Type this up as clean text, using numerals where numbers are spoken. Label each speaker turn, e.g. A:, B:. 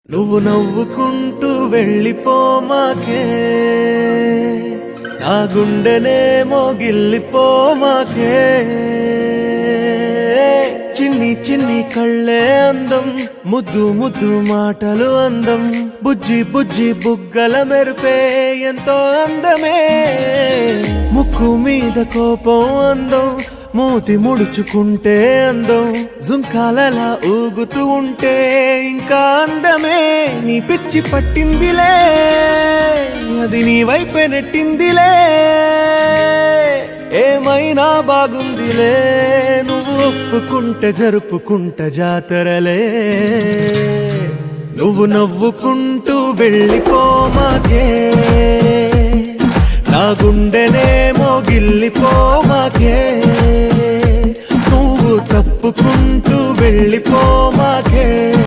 A: నువ్వు నవ్వుకుంటూ వెళ్ళిపోమాకే, నా గుండెనేమో గిల్లిపోమాకే. చిన్ని చిన్ని కళ్ళే అందం, ముద్దు ముద్దు మాటలు అందం, బుజ్జి బుజ్జి బుగ్గల మెరుపే ఎంతో అందమే. ముక్కు మీద కోపం అందం, మూతి ముడుచుకుంటే అందం, జుంకాలలా ఊగుతూ ఉంటే ఇంకా అందమే. నీ పిచ్చి పట్టిందిలే, అది నీ వైపే నెట్టిందిలే. ఏమైనా బాగుందిలే, నువ్వు ఒప్పుకుంటే జరుపుకుంట జాతరలే. నువ్వు నవ్వుకుంటూ వెళ్ళిపోమాకే, నా గుండెనేమో గిల్లిపోమాకే. నువ్వు తప్పుకుంటూ వెళ్ళిపోమాకే.